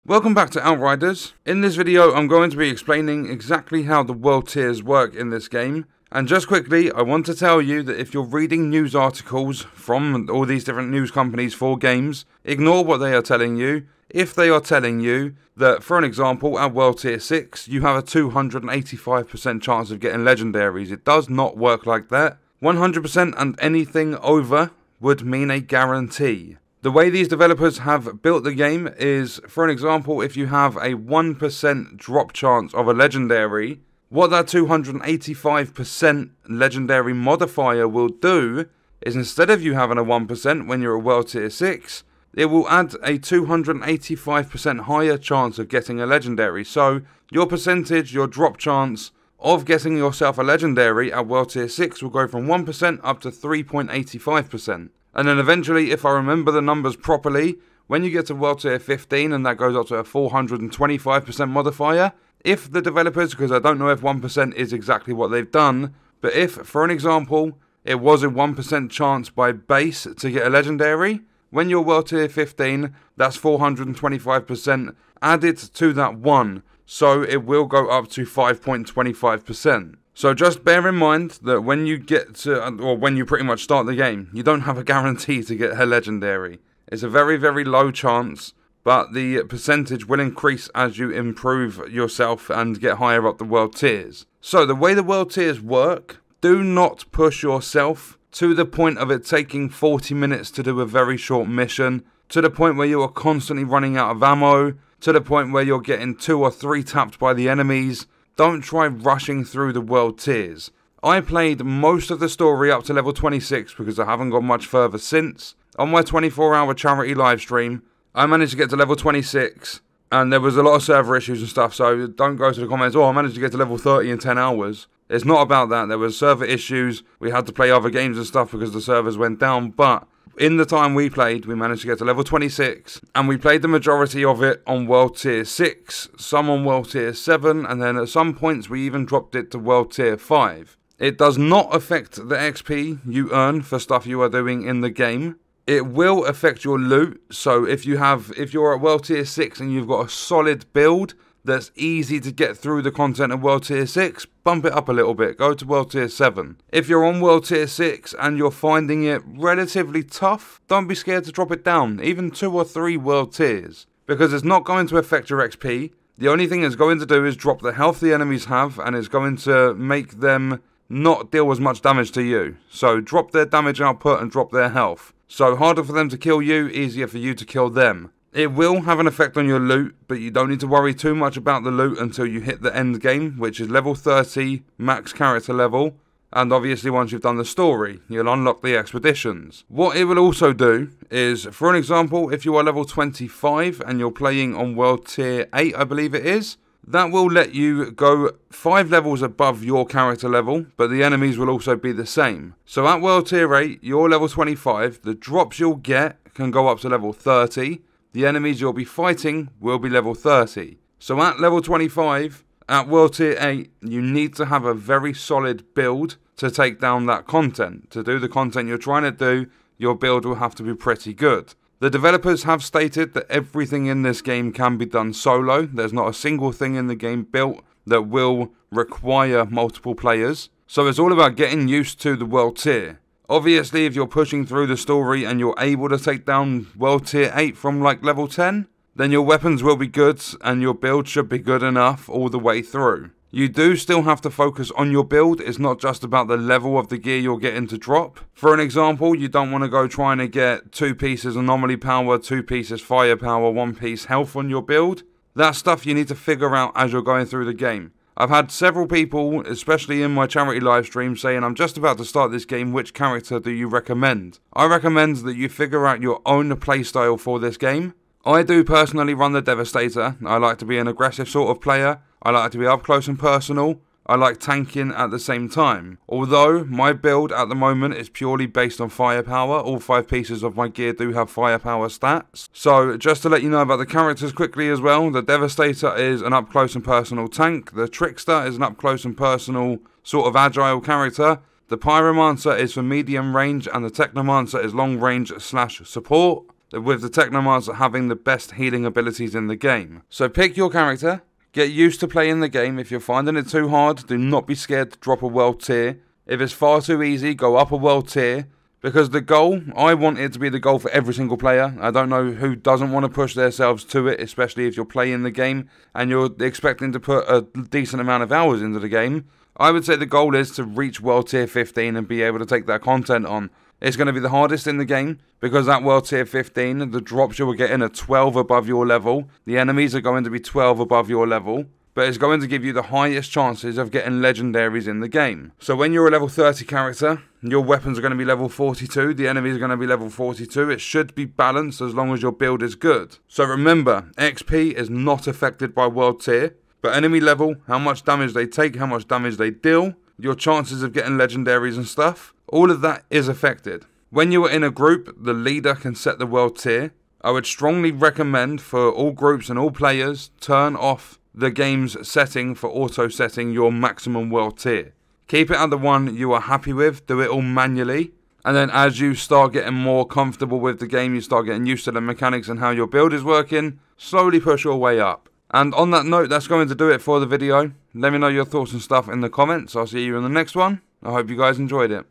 Welcome back to Outriders. In this video I'm going to be explaining exactly how the world tiers work in this game. And just quickly, I want to tell you that if you're reading news articles from all these different news companies for games, ignore what they are telling you. If they are telling you that, for an example, at World Tier 6, you have a 285% chance of getting legendaries, it does not work like that. 100% and anything over would mean a guarantee. The way these developers have built the game is, for an example, if you have a 1% drop chance of a legendary, what that 285% legendary modifier will do is, instead of you having a 1% when you're at World Tier 6, it will add a 285% higher chance of getting a legendary. So your percentage, your drop chance of getting yourself a legendary at World Tier 6 will go from 1% up to 3.85%. And then eventually, if I remember the numbers properly, when you get to World Tier 15 and that goes up to a 425% modifier, if the developers, because I don't know if 1% is exactly what they've done, but if, for an example, it was a 1% chance by base to get a legendary, when you're World Tier 15, that's 425% added to that 1, so it will go up to 5.25%. So just bear in mind that when you get to, or when you pretty much start the game, you don't have a guarantee to get a legendary. It's a very, very low chance, but the percentage will increase as you improve yourself and get higher up the world tiers. So the way the world tiers work, do not push yourself to the point of it taking 40 minutes to do a very short mission, to the point where you are constantly running out of ammo, to the point where you're getting 2 or 3 tapped by the enemies. Don't try rushing through the world tiers. I played most of the story up to level 26 because I haven't got much further since. On my 24-hour charity livestream, I managed to get to level 26, and there was a lot of server issues and stuff, so don't go to the comments, oh, I managed to get to level 30 in 10 hours. It's not about that. There was server issues, we had to play other games and stuff because the servers went down, but in the time we played, we managed to get to level 26, and we played the majority of it on World Tier 6, some on World Tier 7, and then at some points we even dropped it to World Tier 5. It does not affect the XP you earn for stuff you are doing in the game. It will affect your loot, so if you're at World Tier 6 and you've got a solid build that's easy to get through the content of World Tier 6, bump it up a little bit, go to World Tier 7. If you're on World Tier 6 and you're finding it relatively tough, don't be scared to drop it down, even 2 or 3 World Tiers, because it's not going to affect your XP. The only thing it's going to do is drop the health the enemies have, and it's going to make them not deal as much damage to you. So drop their damage output and drop their health. So harder for them to kill you, easier for you to kill them. It will have an effect on your loot, but you don't need to worry too much about the loot until you hit the end game, which is level 30, max character level, and obviously once you've done the story, you'll unlock the expeditions. What it will also do is, for an example, if you are level 25 and you're playing on World Tier 8, I believe it is, that will let you go 5 levels above your character level, but the enemies will also be the same. So at World Tier 8, you're level 25, the drops you'll get can go up to level 30, the enemies you'll be fighting will be level 30. So at level 25, at World Tier 8, you need to have a very solid build to take down that content. To do the content you're trying to do, your build will have to be pretty good. The developers have stated that everything in this game can be done solo. There's not a single thing in the game built that will require multiple players. So it's all about getting used to the world tier. Obviously, if you're pushing through the story and you're able to take down World Tier 8 from like level 10, then your weapons will be good and your build should be good enough all the way through. You do still have to focus on your build. It's not just about the level of the gear you're getting to drop. For an example, you don't want to go trying to get 2 pieces anomaly power, 2 pieces firepower, 1 piece health on your build. That's stuff you need to figure out as you're going through the game. I've had several people, especially in my charity live stream, saying, I'm just about to start this game, which character do you recommend? I recommend that you figure out your own playstyle for this game. I do personally run the Devastator. I like to be an aggressive sort of player. I like to be up close and personal. I like tanking at the same time. Although my build at the moment is purely based on firepower. All 5 pieces of my gear do have firepower stats. So just to let you know about the characters quickly as well. The Devastator is an up close and personal tank. The Trickster is an up close and personal sort of agile character. The Pyromancer is for medium range and the Technomancer is long range / support. with the Technomancer having the best healing abilities in the game. So pick your character, get used to playing the game. If you're finding it too hard, do not be scared to drop a world tier. If it's far too easy, go up a world tier. Because the goal, I want it to be the goal for every single player. I don't know who doesn't want to push themselves to it, especially if you're playing the game and you're expecting to put a decent amount of hours into the game. I would say the goal is to reach World Tier 15 and be able to take that content on. It's going to be the hardest in the game because that World Tier 15, the drops you will get in are 12 above your level. The enemies are going to be 12 above your level. But it's going to give you the highest chances of getting legendaries in the game. So when you're a level 30 character, your weapons are going to be level 42, the enemies are going to be level 42. It should be balanced as long as your build is good. So remember, XP is not affected by world tier, but enemy level, how much damage they take, how much damage they deal, your chances of getting legendaries and stuff, all of that is affected. When you are in a group, the leader can set the world tier. I would strongly recommend for all groups and all players, turn off the game's setting for auto setting your maximum world tier. Keep it at the one you are happy with, do it all manually, and then as you start getting more comfortable with the game, you start getting used to the mechanics and how your build is working, slowly push your way up. And on that note, that's going to do it for the video. Let me know your thoughts and stuff in the comments. I'll see you in the next one. I hope you guys enjoyed it.